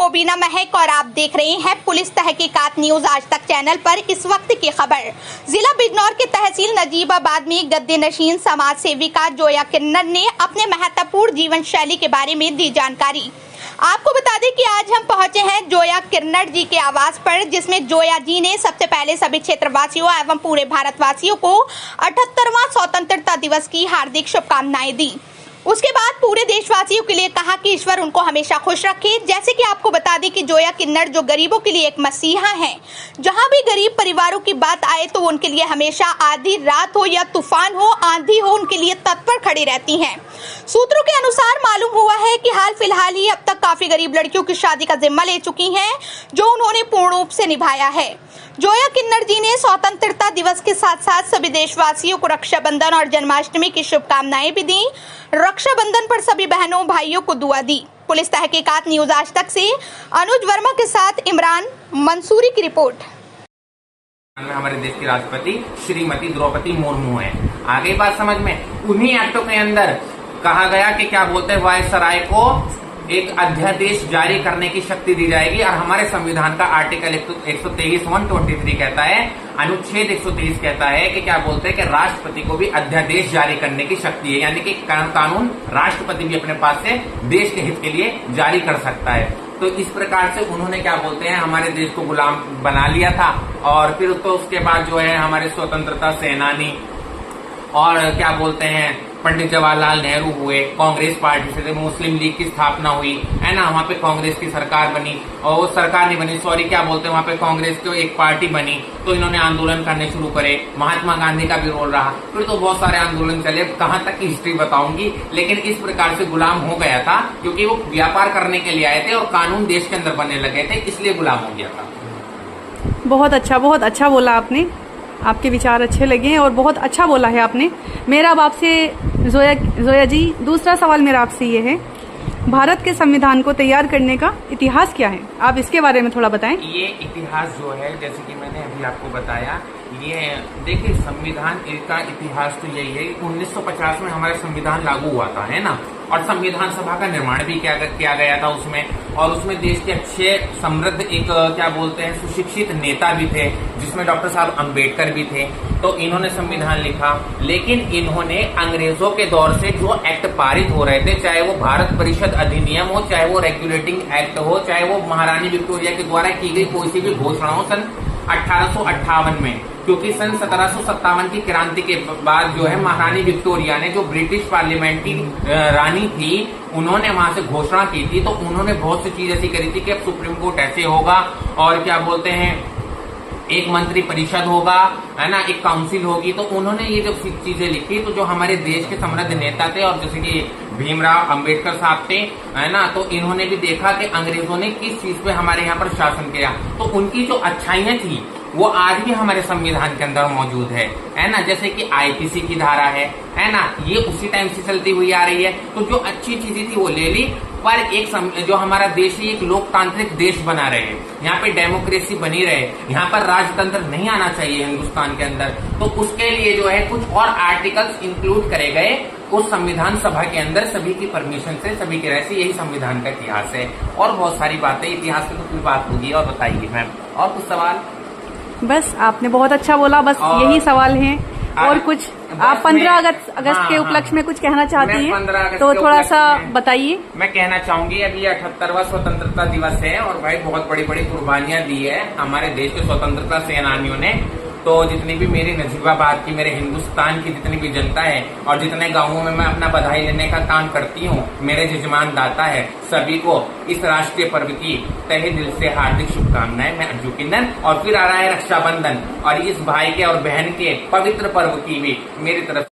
मोबिना महक और आप देख रहे हैं पुलिस तहकीकात न्यूज आज तक चैनल पर इस वक्त की खबर। जिला बिजनौर के तहसील नजीबाबाद में गद्दे नशीन समाज सेविका जोया किन्नर ने अपने महत्वपूर्ण जीवन शैली के बारे में दी जानकारी। आपको बता दें कि आज हम पहुंचे हैं जोया किन्नर जी के आवास पर, जिसमें जोया जी ने सबसे पहले सभी क्षेत्रवासियों एवं पूरे भारतवासियों को 78वां स्वतंत्रता दिवस की हार्दिक शुभकामनाएं दी। उसके बाद पूरे देशवासियों के लिए कहा कि ईश्वर उनको हमेशा खुश रखे। जैसे कि आपको बता दें कि जोया किन्नर जो गरीबों के लिए एक मसीहा हैं, जहां भी गरीब परिवारों की बात आए तो उनके लिए हमेशा आधी रात हो या तूफान हो, आंधी हो, उनके लिए तत्पर खड़ी रहती हैं। सूत्रों के अनुसार मालूम हुआ है कि हाल फिलहाल ही अब तक काफी गरीब लड़कियों की शादी का जिम्मा ले चुकी हैं, जो उन्होंने पूर्ण रूप से निभाया है। जोया किन्नर जी ने स्वतंत्रता दिवस के साथ साथ सभी देशवासियों को रक्षाबंधन और जन्माष्टमी की शुभकामनाएं भी दी। रक्षाबंधन पर सभी बहनों भाइयों को दुआ दी। पुलिस तहकीकात न्यूज आज तक से अनुज वर्मा के साथ इमरान मंसूरी की रिपोर्ट। हमारे देश की राष्ट्रपति श्रीमती द्रौपदी मुर्मू है। आगे बात समझ में, उन्हीं एक्टों के अंदर कहा गया कि क्या बोलते हैं, वायसराय को एक अध्यादेश जारी करने की शक्ति दी जाएगी। और हमारे संविधान का आर्टिकल 123(1)(23) कहता है, अनुच्छेद 123 कहता है कि क्या बोलते हैं कि राष्ट्रपति को भी अध्यादेश जारी करने की शक्ति है, यानी कि कानून राष्ट्रपति भी अपने पास से देश के हित के लिए जारी कर सकता है। तो इस प्रकार से उन्होंने क्या बोलते हैं हमारे देश को गुलाम बना लिया था। और फिर तो उसके बाद जो है हमारे स्वतंत्रता सेनानी और क्या बोलते हैं पंडित जवाहरलाल नेहरू हुए, कांग्रेस पार्टी से मुस्लिम लीग की स्थापना हुई है ना, वहाँ पे कांग्रेस की सरकार बनी, और वो सरकार नहीं बनी, सॉरी क्या बोलते हैं, वहाँ पे कांग्रेस की एक पार्टी बनी, तो इन्होंने आंदोलन करने शुरू करे। महात्मा गांधी का भी रोल रहा, फिर तो बहुत सारे आंदोलन चले, कहाँ तक की हिस्ट्री बताऊंगी। लेकिन इस प्रकार से गुलाम हो गया था, क्योंकि वो व्यापार करने के लिए आए थे और कानून देश के अंदर बनने लगे थे, इसलिए गुलाम हो गया था। बहुत अच्छा बोला आपने, आपके विचार अच्छे लगे और बहुत अच्छा बोला है आपने। मेरा अब आपसे जोया जी दूसरा सवाल मेरा आपसे ये है, भारत के संविधान को तैयार करने का इतिहास क्या है? आप इसके बारे में थोड़ा बताएं। ये इतिहास जो है, जैसे कि मैंने अभी आपको बताया, ये देखिए संविधान का इतिहास तो यही है। 1950 में हमारा संविधान लागू हुआ था, है ना, और संविधान सभा का निर्माण भी किया गया था उसमें। और उसमें देश के अच्छे समृद्ध एक क्या बोलते हैं सुशिक्षित नेता भी थे, जिसमें डॉक्टर साहब अंबेडकर भी थे। तो इन्होंने संविधान लिखा, लेकिन इन्होंने अंग्रेजों के दौर से जो एक्ट पारित हो रहे थे, चाहे वो भारत परिषद अधिनियम हो, चाहे वो रेगुलेटिंग एक्ट हो, चाहे वो महारानी विक्टोरिया के द्वारा की गई कोई सी भी घोषणा हो सन 1858 में, क्योंकि सन 1757 की क्रांति के बाद जो है महारानी विक्टोरिया ने, जो ब्रिटिश पार्लियामेंट की रानी थी, उन्होंने वहां से घोषणा की थी। तो उन्होंने बहुत सी चीज ऐसी करी थी कि अब सुप्रीम कोर्ट ऐसे होगा, और क्या बोलते हैं एक मंत्री परिषद होगा, है ना, एक काउंसिल होगी। तो उन्होंने ये जब चीजें लिखी, तो जो हमारे देश के समृद्ध नेता थे, और जैसे कि भीमराव अंबेडकर साहब थे, है ना, तो इन्होंने भी देखा कि अंग्रेजों ने किस चीज पे हमारे यहाँ पर शासन किया। तो उनकी जो अच्छाइयां थी वो आज भी हमारे संविधान के अंदर मौजूद है ना, जैसे कि आईपीसी की धारा है ना, ये उसी टाइम से चलती हुई आ रही है। तो जो अच्छी चीजें थी वो ले ली, पर एक जो हमारा देश है एक लोकतांत्रिक देश बना रहे, यहाँ पे डेमोक्रेसी बनी रहे, यहाँ पर राजतंत्र नहीं आना चाहिए हिंदुस्तान के अंदर। तो उसके लिए जो है कुछ और आर्टिकल्स इंक्लूड करे गए उस संविधान सभा के अंदर, सभी की परमिशन से, सभी के रहस्य। यही संविधान का इतिहास है, और बहुत सारी बातें इतिहास की तो कोई बात होगी। और बताइए मैम, और कुछ सवाल? बस आपने बहुत अच्छा बोला, बस यही सवाल है। और कुछ आप 15 अगस्त के उपलक्ष्य में कुछ कहना चाहती हैं तो थोड़ा सा बताइए। मैं कहना चाहूंगी, अभी 78वां स्वतंत्रता दिवस है, और भाई बहुत बड़ी बड़ी कुर्बानियां दी है हमारे देश के स्वतंत्रता सेनानियों ने। तो जितनी भी मेरी नजीबाबाद की, मेरे हिंदुस्तान की जितनी भी जनता है, और जितने गांवों में मैं अपना बधाई लेने का काम करती हूँ, मेरे जजमान दाता है, सभी को इस राष्ट्रीय पर्व की तहे दिल से हार्दिक शुभकामनाएं। मैं अंजू किन्नर, और फिर आ रहा है रक्षाबंधन, और इस भाई के और बहन के पवित्र पर्व की भी मेरी तरफ